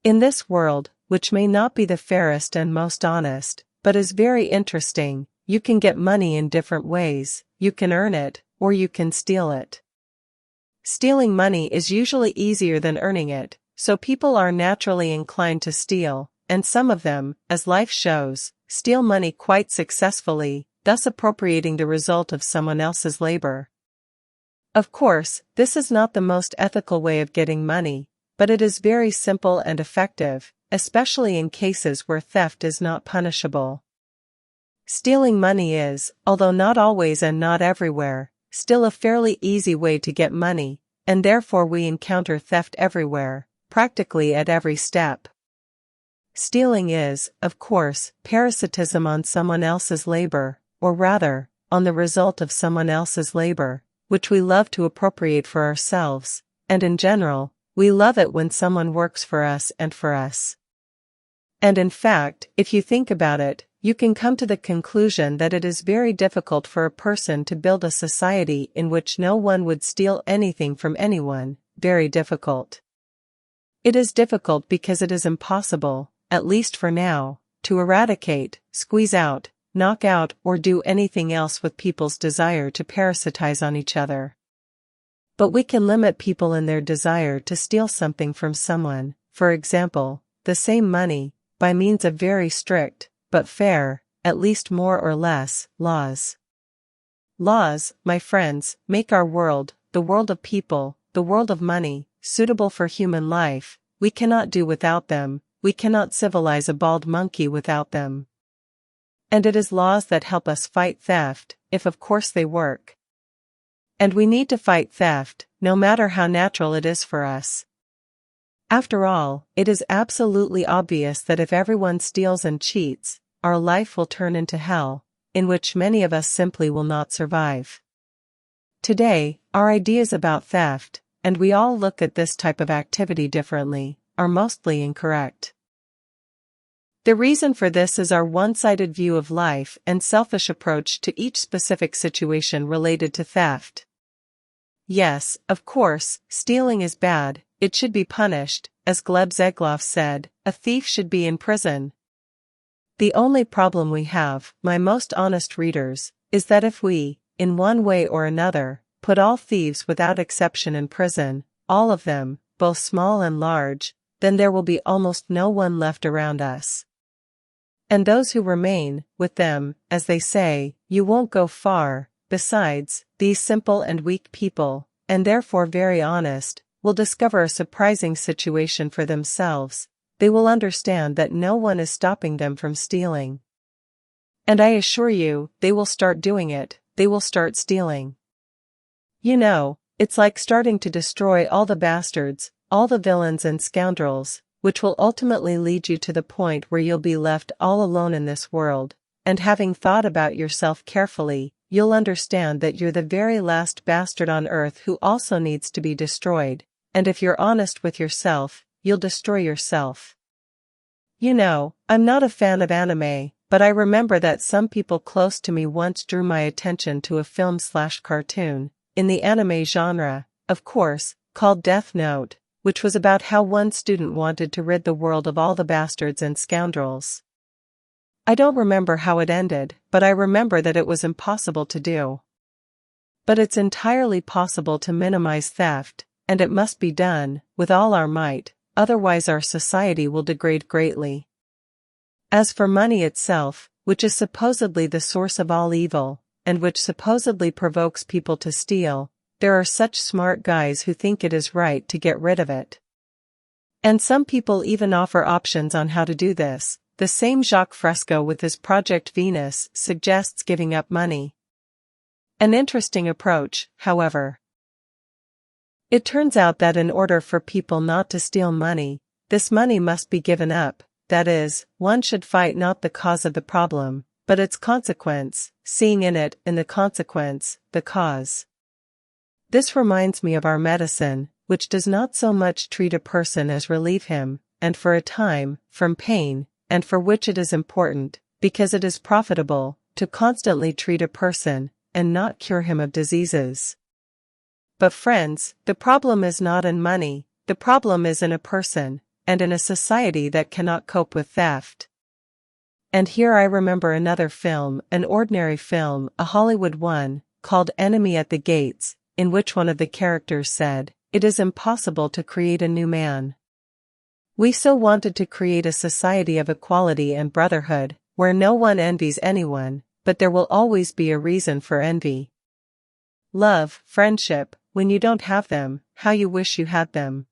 In this world, which may not be the fairest and most honest, but is very interesting, you can get money in different ways. You can earn it, or you can steal it. Stealing money is usually easier than earning it, so people are naturally inclined to steal, and some of them, as life shows, steal money quite successfully, thus appropriating the result of someone else's labor. Of course, this is not the most ethical way of getting money, but it is very simple and effective, especially in cases where theft is not punishable. Stealing money is, although not always and not everywhere, still a fairly easy way to get money, and therefore we encounter theft everywhere, practically at every step. Stealing is, of course, parasitism on someone else's labor, or rather, on the result of someone else's labor, which we love to appropriate for ourselves, and in general, we love it when someone works for us and for us. And in fact, if you think about it, you can come to the conclusion that it is very difficult for a person to build a society in which no one would steal anything from anyone, very difficult. It is difficult because it is impossible, at least for now, to eradicate, squeeze out, knock out or do anything else with people's desire to parasitize on each other. But we can limit people in their desire to steal something from someone, for example, the same money, by means of very strict, but fair, at least more or less, laws. Laws, my friends, make our world, the world of people, the world of money, suitable for human life. We cannot do without them, we cannot civilize a bald monkey without them. And it is laws that help us fight theft, if of course they work. And we need to fight theft, no matter how natural it is for us. After all, it is absolutely obvious that if everyone steals and cheats, our life will turn into hell, in which many of us simply will not survive. Today, our ideas about theft, and we all look at this type of activity differently, are mostly incorrect. The reason for this is our one-sided view of life and selfish approach to each specific situation related to theft. Yes, of course, stealing is bad, it should be punished, as Gleb Zegloff said, a thief should be in prison. The only problem we have, my most honest readers, is that if we, in one way or another, put all thieves without exception in prison, all of them, both small and large, then there will be almost no one left around us. And those who remain, with them, as they say, you won't go far. Besides, these simple and weak people, and therefore very honest, will discover a surprising situation for themselves. They will understand that no one is stopping them from stealing. And I assure you, they will start doing it, they will start stealing. You know, it's like starting to destroy all the bastards, all the villains and scoundrels, which will ultimately lead you to the point where you'll be left all alone in this world, and having thought about yourself carefully, you'll understand that you're the very last bastard on earth who also needs to be destroyed, and if you're honest with yourself, you'll destroy yourself. You know, I'm not a fan of anime, but I remember that some people close to me once drew my attention to a film/cartoon, in the anime genre, of course, called Death Note, which was about how one student wanted to rid the world of all the bastards and scoundrels. I don't remember how it ended, but I remember that it was impossible to do. But it's entirely possible to minimize theft, and it must be done, with all our might, otherwise our society will degrade greatly. As for money itself, which is supposedly the source of all evil, and which supposedly provokes people to steal, there are such smart guys who think it is right to get rid of it. And some people even offer options on how to do this. The same Jacques Fresco with his Project Venus suggests giving up money. An interesting approach, however. It turns out that in order for people not to steal money, this money must be given up, that is, one should fight not the cause of the problem, but its consequence, seeing in it, in the consequence, the cause. This reminds me of our medicine, which does not so much treat a person as relieve him, and for a time, from pain, and for which it is important, because it is profitable, to constantly treat a person, and not cure him of diseases. But friends, the problem is not in money, the problem is in a person, and in a society that cannot cope with theft. And here I remember another film, an ordinary film, a Hollywood one, called Enemy at the Gates, in which one of the characters said, "It is impossible to create a new man." We so wanted to create a society of equality and brotherhood, where no one envies anyone, but there will always be a reason for envy. Love, friendship, when you don't have them, how you wish you had them.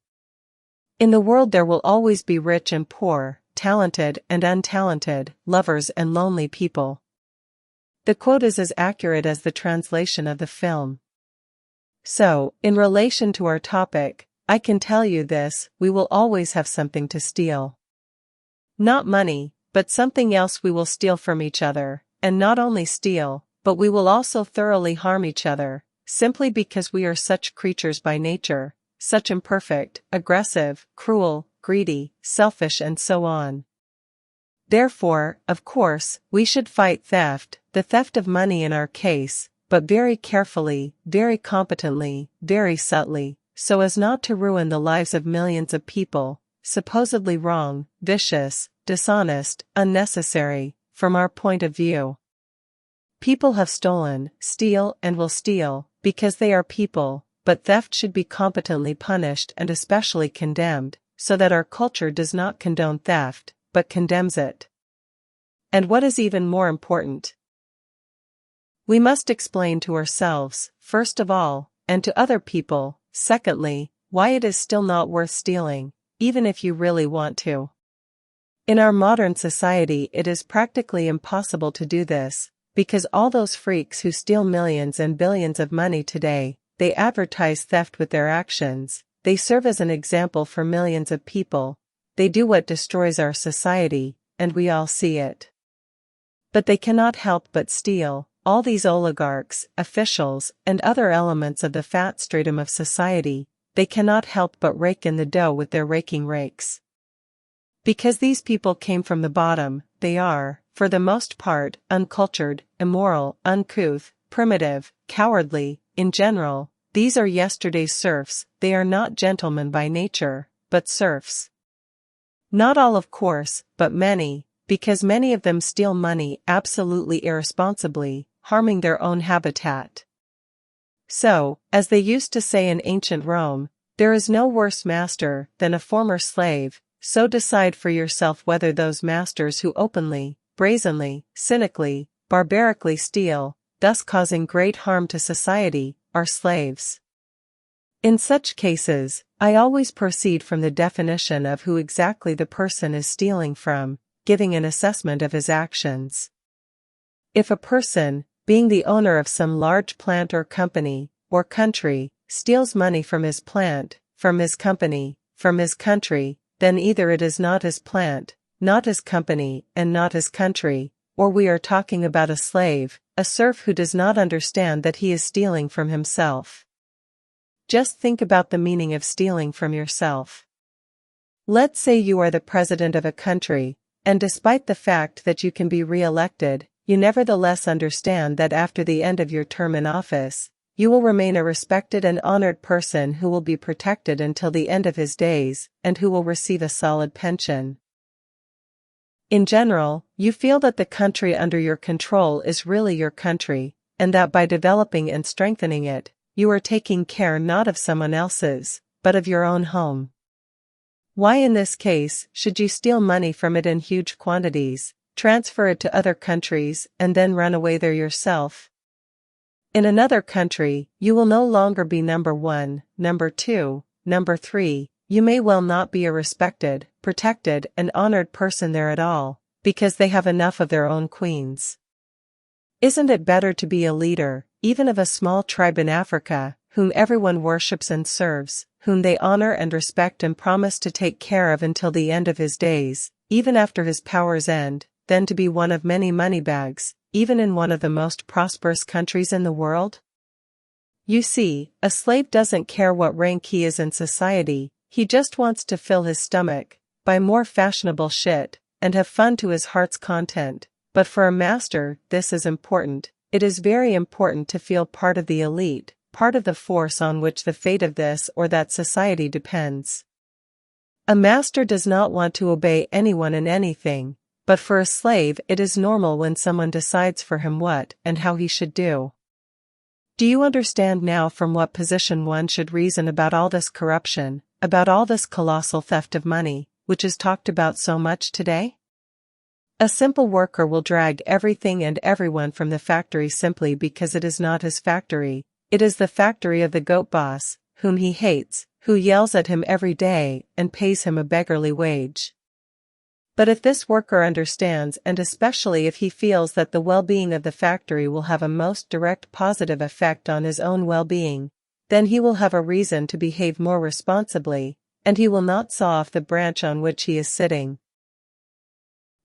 In the world there will always be rich and poor, talented and untalented, lovers and lonely people. The quote is as accurate as the translation of the film. So, in relation to our topic, I can tell you this: we will always have something to steal. Not money, but something else we will steal from each other, and not only steal, but we will also thoroughly harm each other, simply because we are such creatures by nature, such imperfect, aggressive, cruel, greedy, selfish and so on. Therefore, of course, we should fight theft, the theft of money in our case, but very carefully, very competently, very subtly, so as not to ruin the lives of millions of people, supposedly wrong, vicious, dishonest, unnecessary, from our point of view. People have stolen, steal and will steal, because they are people, but theft should be competently punished and especially condemned, so that our culture does not condone theft, but condemns it. And what is even more important? We must explain to ourselves, first of all, and to other people, secondly, why it is still not worth stealing, even if you really want to. In our modern society it is practically impossible to do this, because all those freaks who steal millions and billions of money today, they advertise theft with their actions, they serve as an example for millions of people, they do what destroys our society, and we all see it. But they cannot help but steal. All these oligarchs, officials, and other elements of the fat stratum of society, they cannot help but rake in the dough with their raking rakes. Because these people came from the bottom, they are, for the most part, uncultured, immoral, uncouth, primitive, cowardly. In general, these are yesterday's serfs. They are not gentlemen by nature, but serfs. Not all, of course, but many, because many of them steal money absolutely irresponsibly, harming their own habitat. So, as they used to say in ancient Rome, there is no worse master than a former slave, so decide for yourself whether those masters who openly, brazenly, cynically, barbarically steal, thus causing great harm to society, are slaves. In such cases, I always proceed from the definition of who exactly the person is stealing from, giving an assessment of his actions. If a person, being the owner of some large plant or company, or country, steals money from his plant, from his company, from his country, then either it is not his plant, not his company, and not his country, or we are talking about a slave, a serf who does not understand that he is stealing from himself. Just think about the meaning of stealing from yourself. Let's say you are the president of a country, and despite the fact that you can be re-elected, you nevertheless understand that after the end of your term in office, you will remain a respected and honored person who will be protected until the end of his days, and who will receive a solid pension. In general, you feel that the country under your control is really your country, and that by developing and strengthening it, you are taking care not of someone else's, but of your own home. Why in this case should you steal money from it in huge quantities, transfer it to other countries, and then run away there yourself? In another country, you will no longer be number 1, number 2, number 3, you may well not be a respected, protected, and honored person there at all, because they have enough of their own queens. Isn't it better to be a leader, even of a small tribe in Africa, whom everyone worships and serves, whom they honor and respect and promise to take care of until the end of his days, even after his powers end, than to be one of many moneybags, even in one of the most prosperous countries in the world? You see, a slave doesn't care what rank he is in society, he just wants to fill his stomach, buy more fashionable shit, and have fun to his heart's content. But for a master, this is important. It is very important to feel part of the elite, part of the force on which the fate of this or that society depends. A master does not want to obey anyone in anything, but for a slave it is normal when someone decides for him what and how he should do. Do you understand now from what position one should reason about all this corruption, about all this colossal theft of money, which is talked about so much today? A simple worker will drag everything and everyone from the factory simply because it is not his factory, it is the factory of the goat boss, whom he hates, who yells at him every day and pays him a beggarly wage. But if this worker understands, and especially if he feels that the well-being of the factory will have a most direct positive effect on his own well-being, then he will have a reason to behave more responsibly, and he will not saw off the branch on which he is sitting.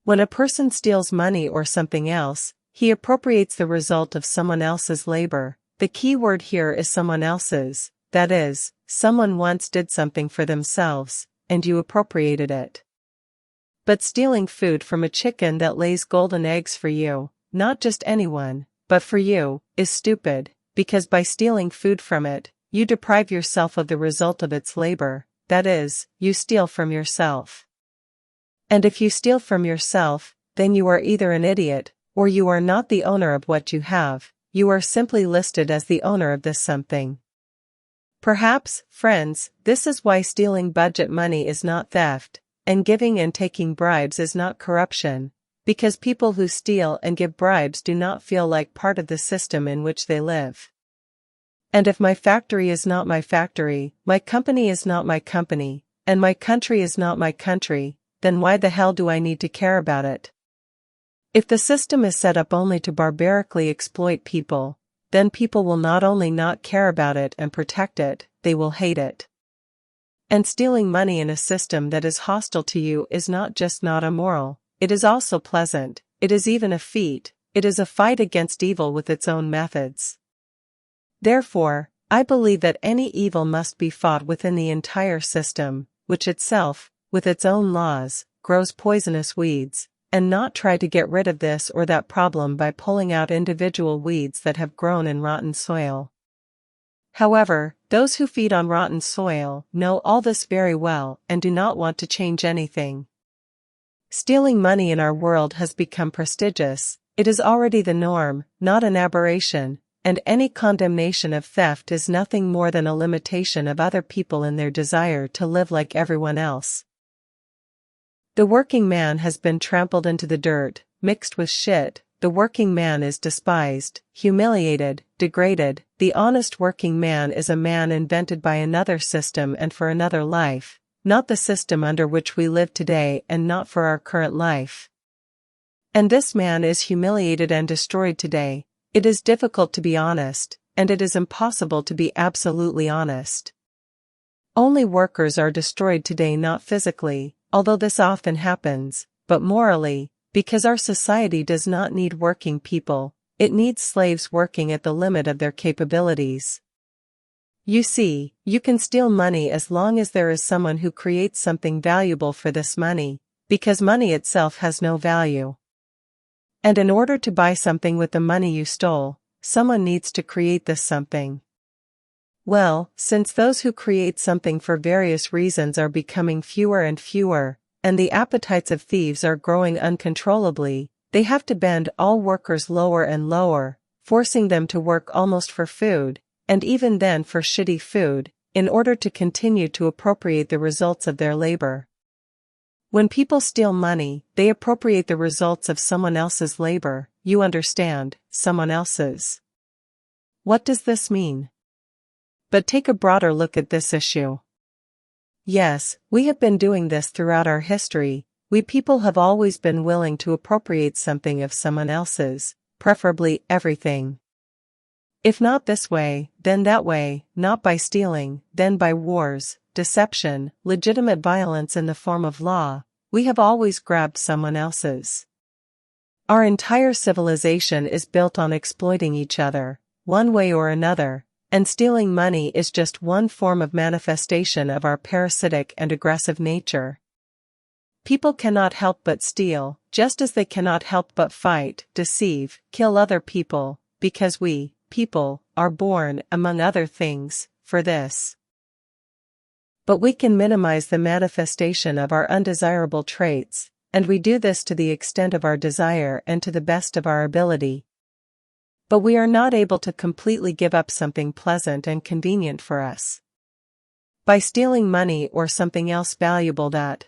When a person steals money or something else, he appropriates the result of someone else's labor. The key word here is someone else's, that is, someone once did something for themselves, and you appropriated it. But stealing food from a chicken that lays golden eggs for you, not just anyone, but for you, is stupid, because by stealing food from it, you deprive yourself of the result of its labor, that is, you steal from yourself. And if you steal from yourself, then you are either an idiot, or you are not the owner of what you have, you are simply listed as the owner of this something. Perhaps, friends, this is why stealing budget money is not theft, and giving and taking bribes is not corruption, because people who steal and give bribes do not feel like part of the system in which they live. And if my factory is not my factory, my company is not my company, and my country is not my country, then why the hell do I need to care about it? If the system is set up only to barbarically exploit people, then people will not only not care about it and protect it, they will hate it. And stealing money in a system that is hostile to you is not just not immoral, it is also pleasant, it is even a feat, it is a fight against evil with its own methods. Therefore, I believe that any evil must be fought within the entire system, which itself, with its own laws, grows poisonous weeds, and not try to get rid of this or that problem by pulling out individual weeds that have grown in rotten soil. However, those who feed on rotten soil know all this very well and do not want to change anything. Stealing money in our world has become prestigious, it is already the norm, not an aberration, and any condemnation of theft is nothing more than a limitation of other people in their desire to live like everyone else. The working man has been trampled into the dirt, mixed with shit. The working man is despised, humiliated, degraded. The honest working man is a man invented by another system and for another life, not the system under which we live today and not for our current life. And this man is humiliated and destroyed today. It is difficult to be honest, and it is impossible to be absolutely honest. Only workers are destroyed today, not physically, although this often happens, but morally, because our society does not need working people, it needs slaves working at the limit of their capabilities. You see, you can steal money as long as there is someone who creates something valuable for this money, because money itself has no value. And in order to buy something with the money you stole, someone needs to create this something. Well, since those who create something for various reasons are becoming fewer and fewer, and the appetites of thieves are growing uncontrollably, they have to bend all workers lower and lower, forcing them to work almost for food, and even then for shitty food, in order to continue to appropriate the results of their labor. When people steal money, they appropriate the results of someone else's labor, you understand, someone else's. What does this mean? But take a broader look at this issue. Yes, we have been doing this throughout our history. We people have always been willing to appropriate something of someone else's, preferably everything. If not this way, then that way, not by stealing, then by wars, deception, legitimate violence in the form of law, we have always grabbed someone else's. Our entire civilization is built on exploiting each other, one way or another, and stealing money is just one form of manifestation of our parasitic and aggressive nature. People cannot help but steal, just as they cannot help but fight, deceive, kill other people, because we, people, are born, among other things, for this. But we can minimize the manifestation of our undesirable traits, and we do this to the extent of our desire and to the best of our ability. But we are not able to completely give up something pleasant and convenient for us. By stealing money or something else valuable that,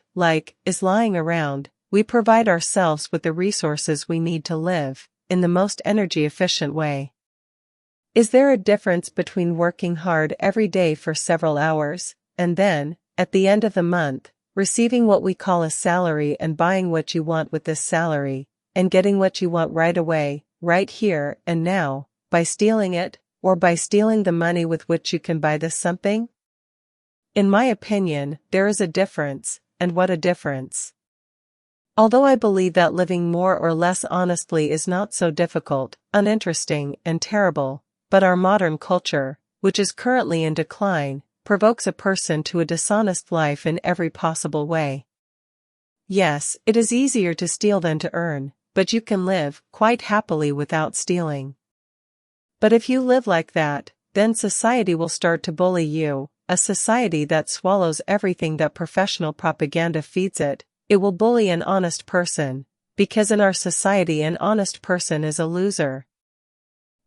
is lying around, we provide ourselves with the resources we need to live in the most energy-efficient way. Is there a difference between working hard every day for several hours, and then, at the end of the month, receiving what we call a salary and buying what you want with this salary, and getting what you want right away, right here and now, by stealing it, or by stealing the money with which you can buy this something? In my opinion, there is a difference, and what a difference. Although I believe that living more or less honestly is not so difficult, uninteresting, and terrible, but our modern culture, which is currently in decline, provokes a person to a dishonest life in every possible way. Yes, it is easier to steal than to earn, but you can live quite happily without stealing. But if you live like that, then society will start to bully you, a society that swallows everything that professional propaganda feeds it. It will bully an honest person, because in our society an honest person is a loser.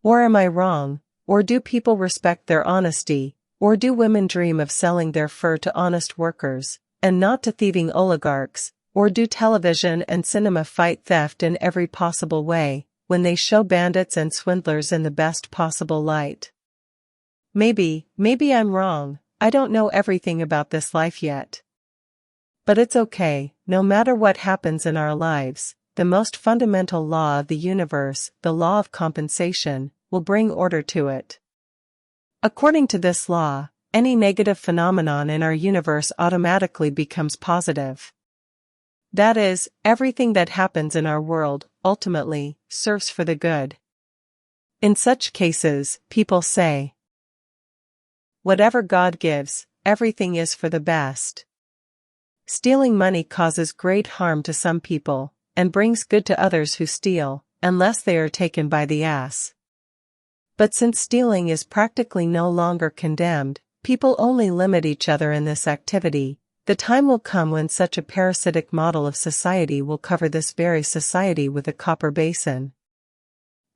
Or am I wrong, or do people respect their honesty, or do women dream of selling their fur to honest workers, and not to thieving oligarchs, or do television and cinema fight theft in every possible way, when they show bandits and swindlers in the best possible light? Maybe I'm wrong, I don't know everything about this life yet. But it's okay, no matter what happens in our lives, the most fundamental law of the universe, the law of compensation, will bring order to it. According to this law, any negative phenomenon in our universe automatically becomes positive. That is, everything that happens in our world, ultimately, serves for the good. In such cases, people say, whatever God gives, everything is for the best. Stealing money causes great harm to some people, and brings good to others who steal, unless they are taken by the ass. But since stealing is practically no longer condemned, people only limit each other in this activity. The time will come when such a parasitic model of society will cover this very society with a copper basin.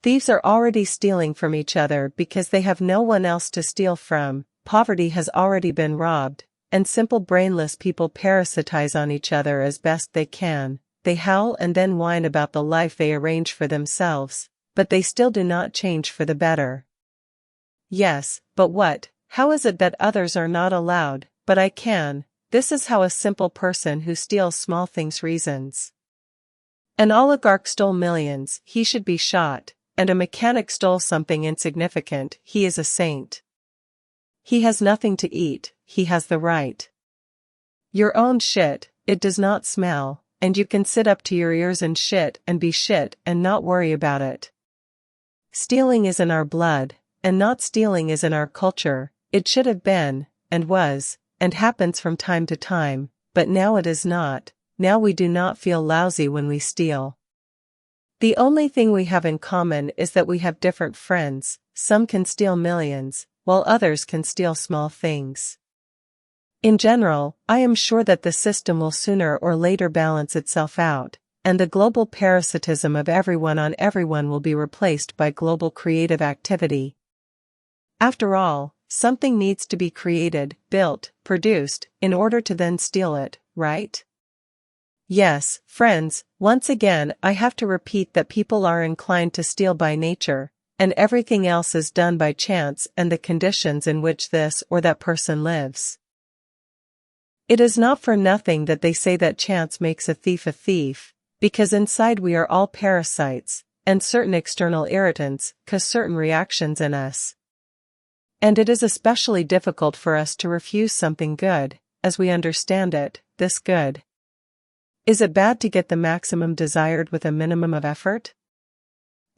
Thieves are already stealing from each other because they have no one else to steal from, poverty has already been robbed, and simple brainless people parasitize on each other as best they can. They howl and then whine about the life they arrange for themselves, but they still do not change for the better. Yes, but what? How is it that others are not allowed, but I can? This is how a simple person who steals small things reasons. An oligarch stole millions, he should be shot, and a mechanic stole something insignificant, he is a saint. He has nothing to eat, he has the right. Your own shit, it does not smell, and you can sit up to your ears in shit and be shit and not worry about it. Stealing is in our blood, and not stealing is in our culture. It should have been, and was, and happens from time to time, but now it is not. Now we do not feel lousy when we steal. The only thing we have in common is that we have different friends. Some can steal millions, while others can steal small things. In general, I am sure that the system will sooner or later balance itself out, and the global parasitism of everyone on everyone will be replaced by global creative activity. After all, something needs to be created, built, produced, in order to then steal it, right? Yes, friends, once again I have to repeat that people are inclined to steal by nature, and everything else is done by chance and the conditions in which this or that person lives. It is not for nothing that they say that chance makes a thief, because inside we are all parasites, and certain external irritants cause certain reactions in us. And it is especially difficult for us to refuse something good, as we understand it, this good. Is it bad to get the maximum desired with a minimum of effort?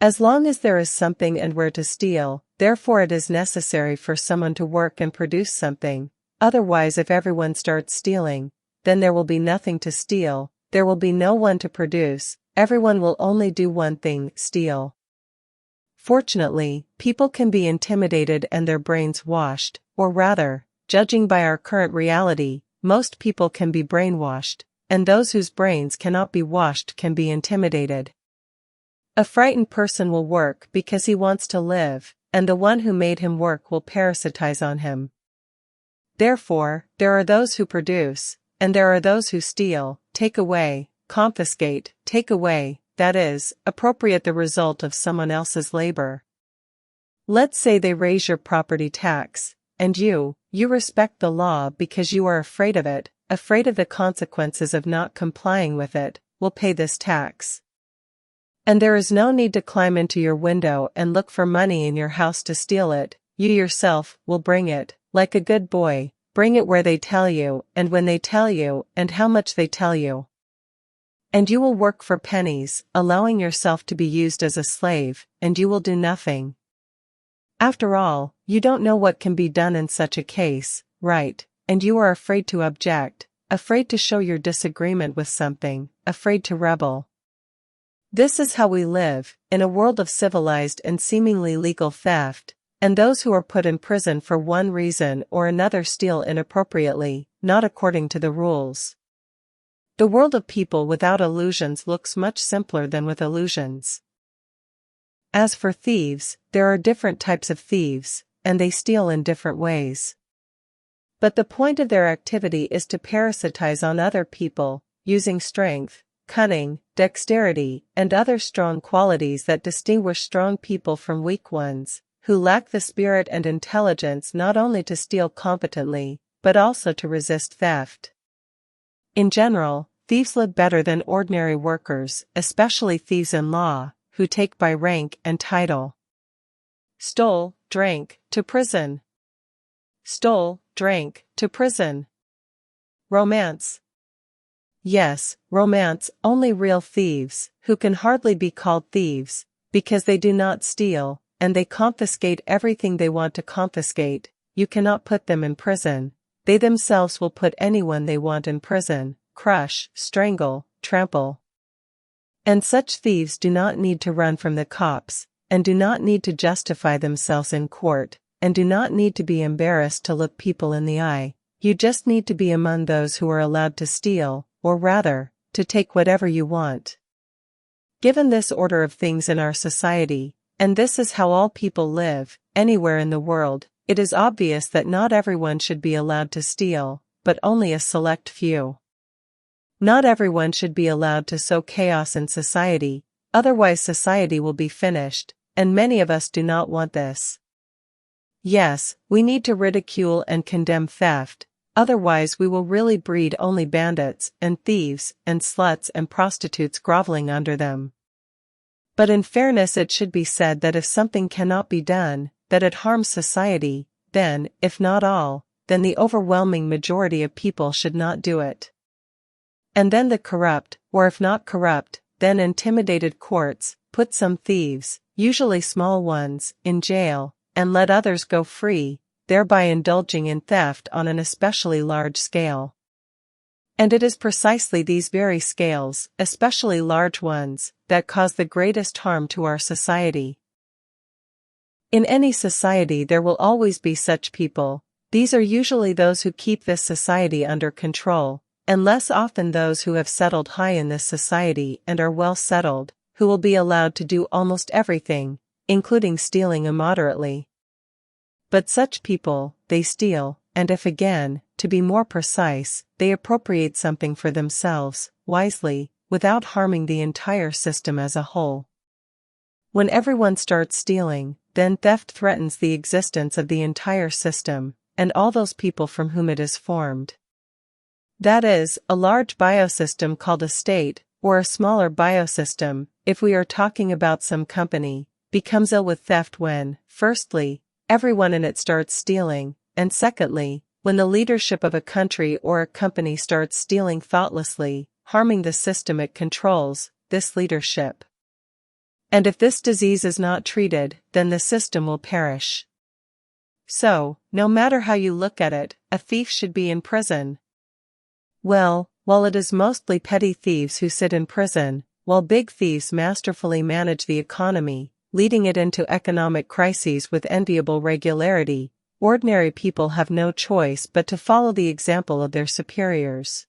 As long as there is something and where to steal, therefore it is necessary for someone to work and produce something. Otherwise, if everyone starts stealing, then there will be nothing to steal, there will be no one to produce, everyone will only do one thing, steal. Fortunately, people can be intimidated and their brains washed, or rather, judging by our current reality, most people can be brainwashed, and those whose brains cannot be washed can be intimidated. A frightened person will work because he wants to live, and the one who made him work will parasitize on him. Therefore, there are those who produce, and there are those who steal, take away, confiscate, take away, that is, appropriate the result of someone else's labor. Let's say they raise your property tax, and you respect the law because you are afraid of it, afraid of the consequences of not complying with it, will pay this tax. And there is no need to climb into your window and look for money in your house to steal it, you yourself will bring it, like a good boy, bring it where they tell you, and when they tell you, and how much they tell you. And you will work for pennies, allowing yourself to be used as a slave, and you will do nothing. After all, you don't know what can be done in such a case, right? And you are afraid to object, afraid to show your disagreement with something, afraid to rebel. This is how we live, in a world of civilized and seemingly legal theft, and those who are put in prison for one reason or another steal inappropriately, not according to the rules. The world of people without illusions looks much simpler than with illusions. As for thieves, there are different types of thieves, and they steal in different ways. But the point of their activity is to parasitize on other people, using strength, cunning, dexterity, and other strong qualities that distinguish strong people from weak ones, who lack the spirit and intelligence not only to steal competently, but also to resist theft. In general, thieves live better than ordinary workers, especially thieves in law, who take by rank and title. Stole, drank, to prison. Stole, drank, to prison. Romance. Yes, romance, only real thieves, who can hardly be called thieves, because they do not steal, and they confiscate everything they want to confiscate. You cannot put them in prison. They themselves will put anyone they want in prison, crush, strangle, trample. And such thieves do not need to run from the cops, and do not need to justify themselves in court, and do not need to be embarrassed to look people in the eye. You just need to be among those who are allowed to steal, or rather, to take whatever you want. Given this order of things in our society, and this is how all people live, anywhere in the world, it is obvious that not everyone should be allowed to steal, but only a select few. Not everyone should be allowed to sow chaos in society, otherwise society will be finished, and many of us do not want this. Yes, we need to ridicule and condemn theft, otherwise we will really breed only bandits and thieves and sluts and prostitutes groveling under them. But in fairness it should be said that if something cannot be done, that it harms society, then, if not all, then the overwhelming majority of people should not do it. And then the corrupt, or if not corrupt, then intimidated courts, put some thieves, usually small ones, in jail, and let others go free, thereby indulging in theft on an especially large scale. And it is precisely these very scales, especially large ones, that cause the greatest harm to our society. In any society there will always be such people. These are usually those who keep this society under control, and less often those who have settled high in this society and are well settled, who will be allowed to do almost everything, including stealing immoderately. But such people, they steal, and if again, to be more precise, they appropriate something for themselves, wisely, without harming the entire system as a whole. When everyone starts stealing, then theft threatens the existence of the entire system, and all those people from whom it is formed. That is, a large biosystem called a state, or a smaller biosystem, if we are talking about some company, becomes ill with theft when, firstly, everyone in it starts stealing, and secondly, when the leadership of a country or a company starts stealing thoughtlessly, harming the system it controls, this leadership. And if this disease is not treated, then the system will perish. So, no matter how you look at it, a thief should be in prison. Well, while it is mostly petty thieves who sit in prison, while big thieves masterfully manage the economy, leading it into economic crises with enviable regularity, ordinary people have no choice but to follow the example of their superiors.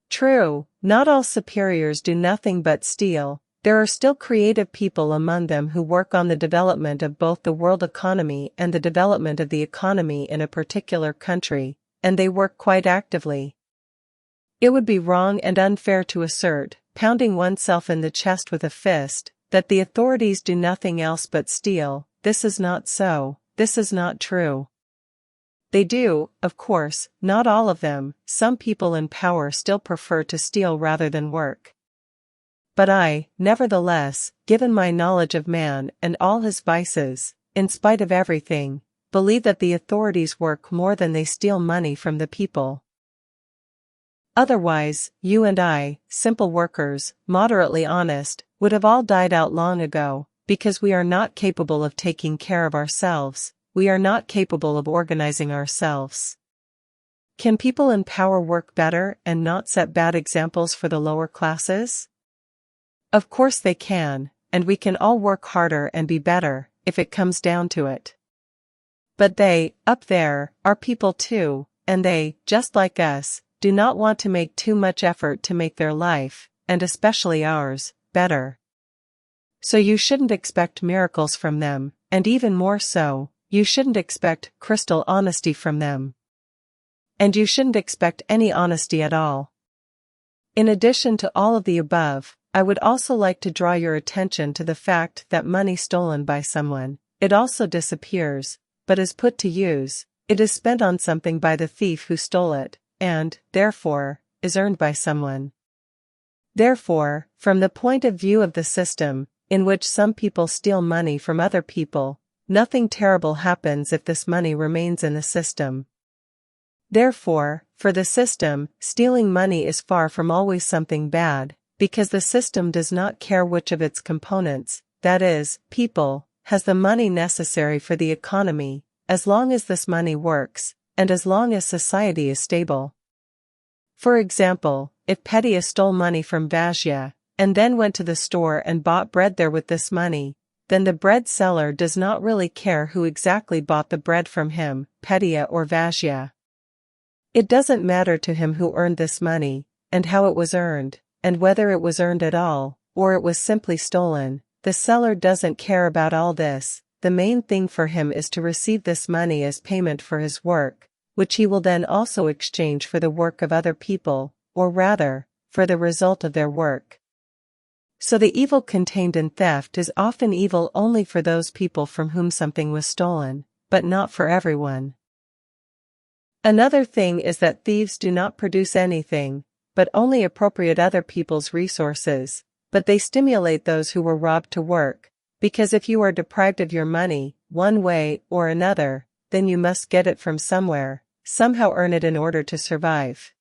True, not all superiors do nothing but steal. There are still creative people among them who work on the development of both the world economy and the development of the economy in a particular country, and they work quite actively. It would be wrong and unfair to assert, pounding oneself in the chest with a fist, that the authorities do nothing else but steal. This is not so, this is not true. They do, of course, not all of them. Some people in power still prefer to steal rather than work. But I, nevertheless, given my knowledge of man and all his vices, in spite of everything, believe that the authorities work more than they steal money from the people. Otherwise, you and I, simple workers, moderately honest, would have all died out long ago, because we are not capable of taking care of ourselves. We are not capable of organizing ourselves. Can people in power work better and not set bad examples for the lower classes? Of course they can, and we can all work harder and be better, if it comes down to it. But they, up there, are people too, and they, just like us, do not want to make too much effort to make their life, and especially ours, better. So you shouldn't expect miracles from them, and even more so, you shouldn't expect crystal honesty from them. And you shouldn't expect any honesty at all. In addition to all of the above, I would also like to draw your attention to the fact that money stolen by someone, it also disappears, but is put to use, it is spent on something by the thief who stole it, and, therefore, is earned by someone. Therefore, from the point of view of the system, in which some people steal money from other people, nothing terrible happens if this money remains in the system. Therefore, for the system, stealing money is far from always something bad, because the system does not care which of its components, that is, people, has the money necessary for the economy, as long as this money works, and as long as society is stable. For example, if Petya stole money from Vasya, and then went to the store and bought bread there with this money, then the bread seller does not really care who exactly bought the bread from him, Petya or Vasya. It doesn't matter to him who earned this money, and how it was earned, and whether it was earned at all, or it was simply stolen. The seller doesn't care about all this. The main thing for him is to receive this money as payment for his work, which he will then also exchange for the work of other people, or rather, for the result of their work. So the evil contained in theft is often evil only for those people from whom something was stolen, but not for everyone. Another thing is that thieves do not produce anything, but only appropriate other people's resources, but they stimulate those who were robbed to work, because if you are deprived of your money, one way or another, then you must get it from somewhere, somehow earn it in order to survive.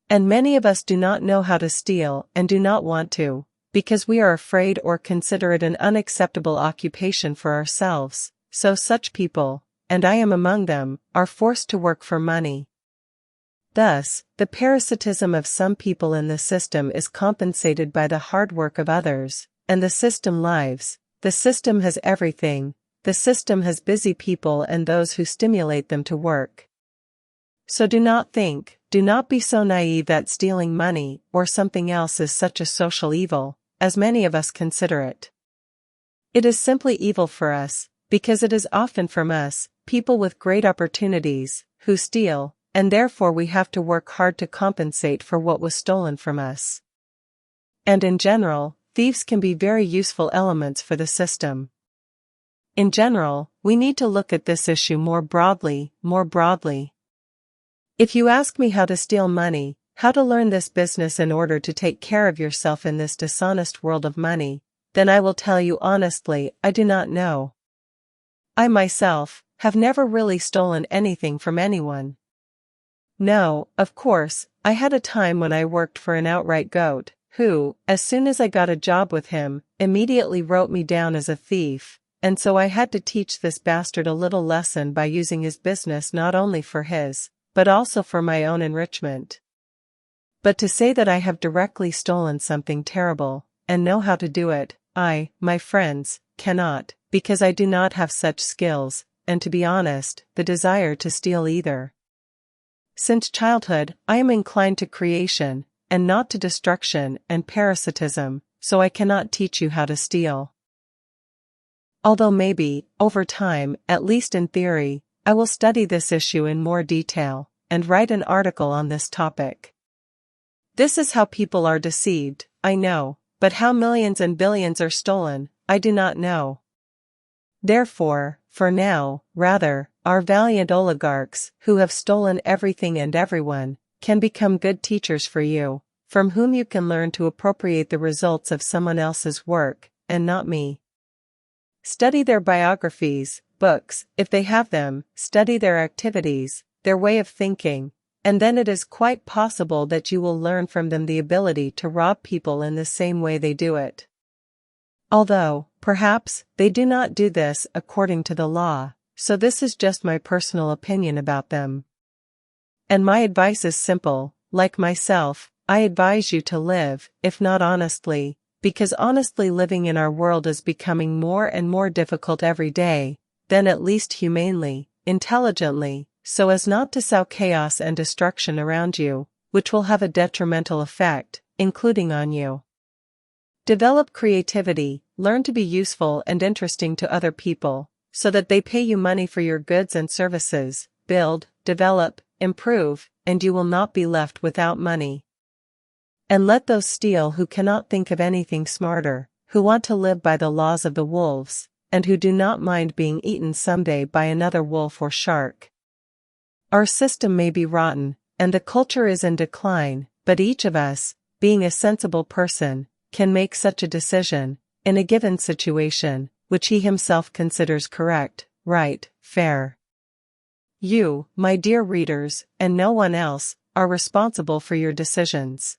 And many of us do not know how to steal and do not want to, because we are afraid or consider it an unacceptable occupation for ourselves, so such people, and I am among them, are forced to work for money. Thus, the parasitism of some people in the system is compensated by the hard work of others, and the system lives. The system has everything. The system has busy people and those who stimulate them to work. So do not be so naive that stealing money or something else is such a social evil, as many of us consider it. It is simply evil for us, because it is often from us, people with great opportunities, who steal, and therefore we have to work hard to compensate for what was stolen from us. And in general, thieves can be very useful elements for the system. In general, we need to look at this issue more broadly. If you ask me how to steal money, how to learn this business in order to take care of yourself in this dishonest world of money, then I will tell you honestly, I do not know. I myself have never really stolen anything from anyone. No, of course, I had a time when I worked for an outright goat, who, as soon as I got a job with him, immediately wrote me down as a thief, and so I had to teach this bastard a little lesson by using his business not only for his, but also for my own enrichment. But to say that I have directly stolen something terrible, and know how to do it, I, my friends, cannot, because I do not have such skills. and to be honest, the desire to steal either. Since childhood, I am inclined to creation, and not to destruction and parasitism, so I cannot teach you how to steal. Although maybe, over time, at least in theory, I will study this issue in more detail, and write an article on this topic. This is how people are deceived, I know, but how millions and billions are stolen, I do not know. Therefore, for now, rather, our valiant oligarchs, who have stolen everything and everyone, can become good teachers for you, from whom you can learn to appropriate the results of someone else's work, and not me. Study their biographies, books, if they have them, study their activities, their way of thinking, and then it is quite possible that you will learn from them the ability to rob people in the same way they do it. Although, perhaps, they do not do this according to the law, so this is just my personal opinion about them. And my advice is simple, like myself, I advise you to live, if not honestly, because honestly living in our world is becoming more and more difficult every day, then at least humanely, intelligently, so as not to sow chaos and destruction around you, which will have a detrimental effect, including on you. Develop creativity, learn to be useful and interesting to other people, so that they pay you money for your goods and services, build, develop, improve, and you will not be left without money. And let those steal who cannot think of anything smarter, who want to live by the laws of the wolves, and who do not mind being eaten someday by another wolf or shark. Our system may be rotten, and the culture is in decline, but each of us, being a sensible person, can make such a decision, in a given situation, which he himself considers correct, right, fair. You, my dear readers, and no one else, are responsible for your decisions.